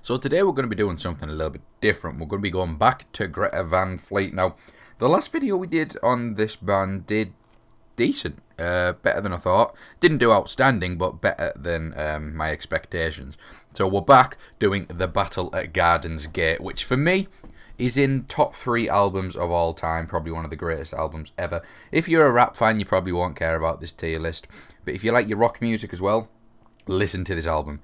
So today we're going to be doing something a little bit different. We're going to be going back to Greta Van Fleet. Now, the last video we did on this band did decent. Better than I thought. Didn't do outstanding, but better than my expectations. So we're back doing The Battle at Garden's Gate, which for me is in top 3 albums of all time. Probably one of the greatest albums ever. If you're a rap fan, you probably won't care about this tier list. But if you like your rock music as well, listen to this album.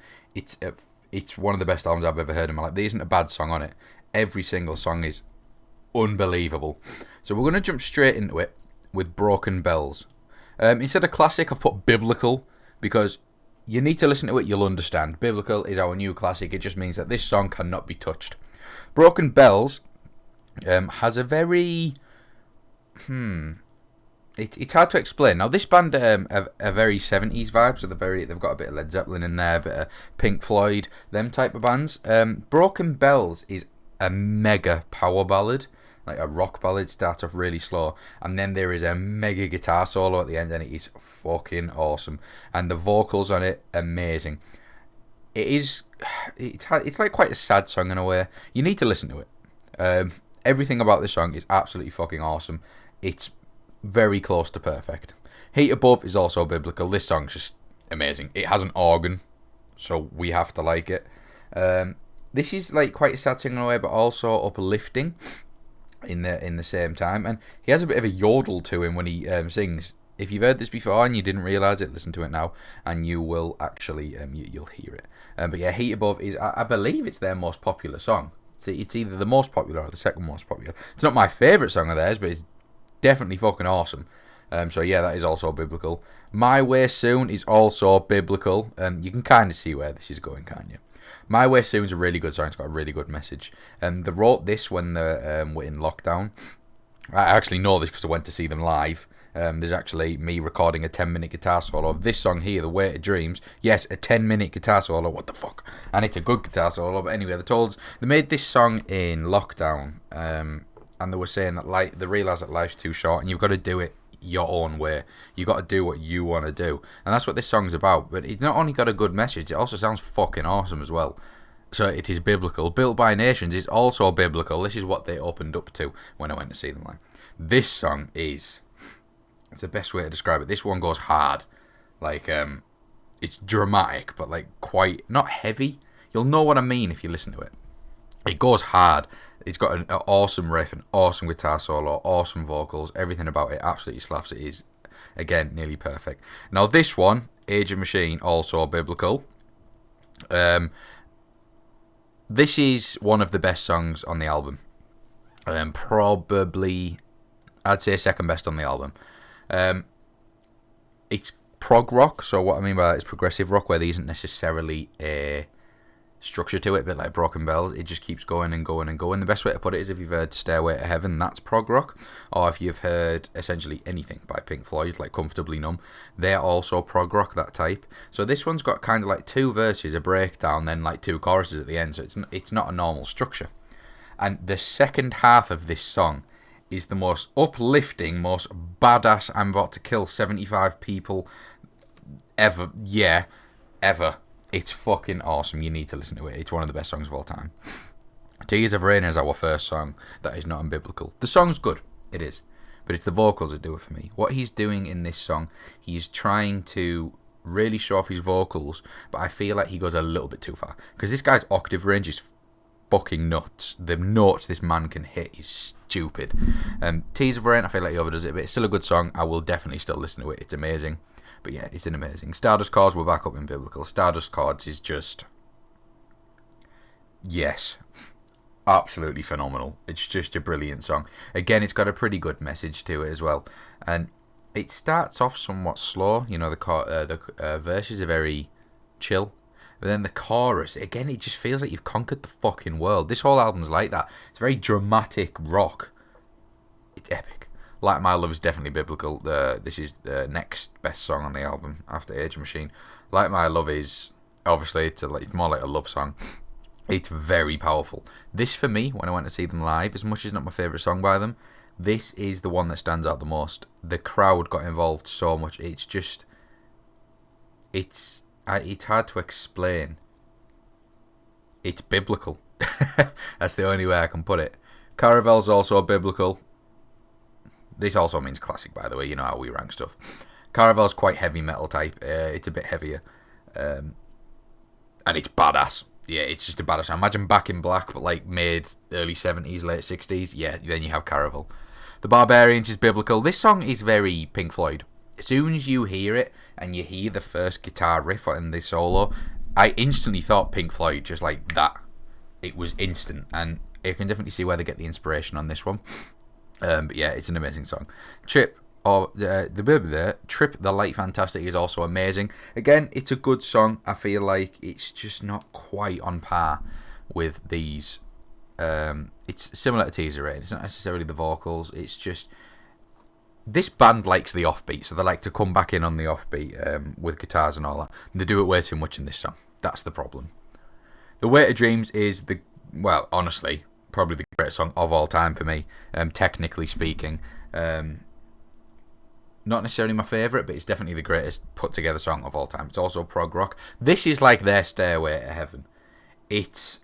It's one of the best albums I've ever heard in my life. There isn't a bad song on it. Every single song is unbelievable. So we're going to jump straight into it with Broken Bells. Instead of classic, I've put biblical because you need to listen to it, you'll understand. Biblical is our new classic. It just means that this song cannot be touched. Broken Bells has a very... It's hard to explain. Now, this band are very 70s vibe, so they've got a bit of Led Zeppelin in there, a bit of Pink Floyd, them type of bands. Broken Bells is a mega power ballad, like a rock ballad, starts off really slow, and then there is a mega guitar solo at the end, and it is fucking awesome. And the vocals on it, amazing. It's like quite a sad song in a way. You need to listen to it. Everything about this song is absolutely fucking awesome. It's very close to perfect. Heat Above is also biblical. This song's just amazing. It has an organ, so we have to like it. This is like quite a sad song in a way, but also uplifting in the same time. And he has a bit of a yodel to him when he sings. If you've heard this before and you didn't realise it, listen to it now, and you will actually you'll hear it. But yeah, Heat Above is, I believe it's their most popular song. It's either the most popular or the second most popular. It's not my favourite song of theirs, but it's definitely fucking awesome. So yeah, that is also biblical. My Way Soon is also biblical. You can kind of see where this is going, can't you? My Way Soon is a really good song. It's got a really good message. They wrote this when they were in lockdown. I actually know this because I went to see them live. There's actually me recording a 10-minute guitar solo of this song here, The Weight Dreams. Yes, a 10-minute guitar solo. What the fuck? And it's a good guitar solo. But anyway, they made this song in lockdown. And they were saying that they realised that life's too short and you've got to do it your own way. You've got to do what you want to do. And that's what this song's about. But it's not only got a good message, it also sounds fucking awesome as well. So it is biblical. Built by Nations is also biblical. This is what they opened up to when I went to see them live. This song is... it's the best way to describe it. This one goes hard. Like, it's dramatic, but like quite... not heavy. You'll know what I mean if you listen to it. It goes hard. It's got an awesome riff, an awesome guitar solo, awesome vocals. Everything about it absolutely slaps. It is, again, nearly perfect. Now, this one, Age of Machine, also biblical. This is one of the best songs on the album. Probably, I'd say second best on the album. It's prog rock, so what I mean by that is progressive rock, where there isn't necessarily a structure to it, a bit like Broken Bells. It just keeps going and going and going. The best way to put it is if you've heard Stairway to Heaven, that's prog rock, or if you've heard essentially anything by Pink Floyd, like Comfortably Numb, they're also prog rock, that type. So this one's got kind of like 2 verses, a breakdown, then like 2 choruses at the end, so it's not a normal structure. And the second half of this song is the most uplifting, most badass, I'm about to kill 75 people ever. Yeah, ever. It's fucking awesome. You need to listen to it. It's one of the best songs of all time. Tears of Rain is our first song that is not unbiblical. The song's good. It is. But it's the vocals that do it for me. What he's doing in this song, he's trying to really show off his vocals, but I feel like he goes a little bit too far. Because this guy's octave range is fucking nuts. The notes this man can hit is stupid. Tears of Rain, I feel like he overdoes it, but it's still a good song. I will definitely still listen to it. It's amazing. But yeah, it's an amazing. Stardust Chords, we're back up in biblical. Stardust Chords is just... yes. Absolutely phenomenal. It's just a brilliant song. Again, it's got a pretty good message to it as well. And it starts off somewhat slow. You know, the verses are very chill. But then the chorus, again, it just feels like you've conquered the fucking world. This whole album's like that. It's very dramatic rock. It's epic. Like My Love is definitely biblical. This is the next best song on the album after Age of Machine. Like My Love is, obviously, it's more like a love song. It's very powerful. This, for me, when I went to see them live, as much as not my favourite song by them, this is the one that stands out the most. The crowd got involved so much. It's just... it's hard to explain it's biblical. That's the only way I can put it. Caravel's also biblical. This also means classic, by the way. You know how we rank stuff. Caravel's quite heavy metal type. It's a bit heavier. And it's badass. Yeah, it's just a badass song. Imagine Back in Black, but like made early 70s, late 60s. Yeah, then you have Caravel. The Barbarians is biblical. This song is very Pink Floyd. As soon as you hear it and you hear the first guitar riff in the solo, I instantly thought Pink Floyd, just like that. It was instant, and you can definitely see where they get the inspiration on this one. But yeah, it's an amazing song. Trip the Light Fantastic is also amazing. Again, it's a good song. I feel like it's just not quite on par with these. It's similar to Teaser Rain. It's not necessarily the vocals. It's just this band likes the offbeat, so they like to come back in on the offbeat with guitars and all that. And they do it way too much in this song. That's the problem. The Weight of Dreams is honestly, probably the greatest song of all time for me, technically speaking. Not necessarily my favourite, but it's definitely the greatest put together song of all time. It's also prog rock. This is like their Stairway to Heaven. It's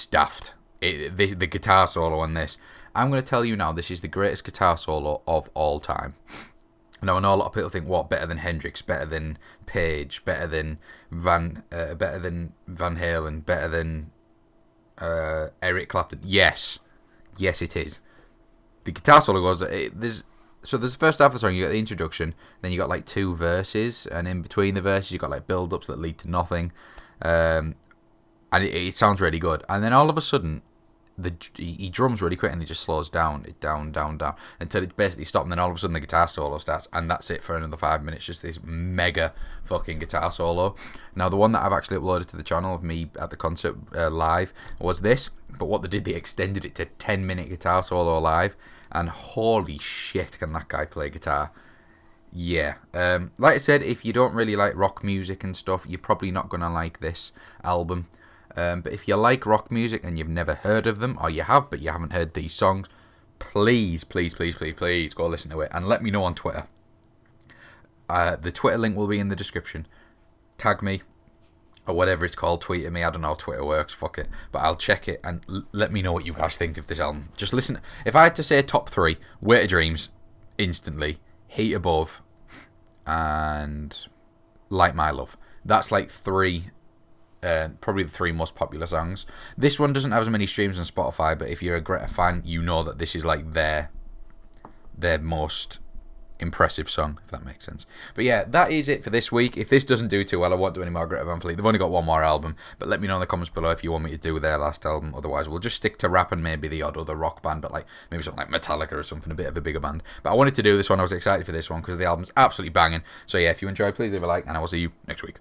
daft. The guitar solo on this. I'm going to tell you now, this is the greatest guitar solo of all time. Now, I know a lot of people think, what, better than Hendrix, better than Page, better than Van Halen, better than Eric Clapton. Yes, it is. The guitar solo goes. There's the first half of the song. You got the introduction, then you got like 2 verses, and in between the verses, you got like build-ups that lead to nothing, and it sounds really good. And then all of a sudden, he drums really quick, and he just slows down, down, until it basically stops. And then all of a sudden, the guitar solo starts, and that's it for another 5 minutes. Just this mega fucking guitar solo. Now, the one that I've actually uploaded to the channel of me at the concert live was this, but what they did, they extended it to 10-minute guitar solo live, and holy shit, can that guy play guitar? Yeah. Like I said, if you don't really like rock music and stuff, you're probably not gonna like this album. But if you like rock music and you've never heard of them, or you have but you haven't heard these songs, please go listen to it and let me know on Twitter. The Twitter link will be in the description. Tag me, or whatever it's called, tweet at me. I don't know how Twitter works, fuck it. But I'll check it and let me know what you guys think of this album. Just listen. If I had to say top 3, Weight of Dreams, instantly, Heat Above, and Like My Love. That's like 3... probably the 3 most popular songs. This one doesn't have as many streams on Spotify, but if you're a Greta fan, you know that this is like their most impressive song, if that makes sense. But yeah, that is it for this week. If this doesn't do too well, I won't do any more Greta Van Fleet. They've only got one more album, but let me know in the comments below if you want me to do their last album. Otherwise, we'll just stick to rap and maybe the odd other rock band, but like maybe something like Metallica or something, a bit of a bigger band. But I wanted to do this one. I was excited for this one because the album's absolutely banging. So yeah, if you enjoyed, please leave a like, and I will see you next week.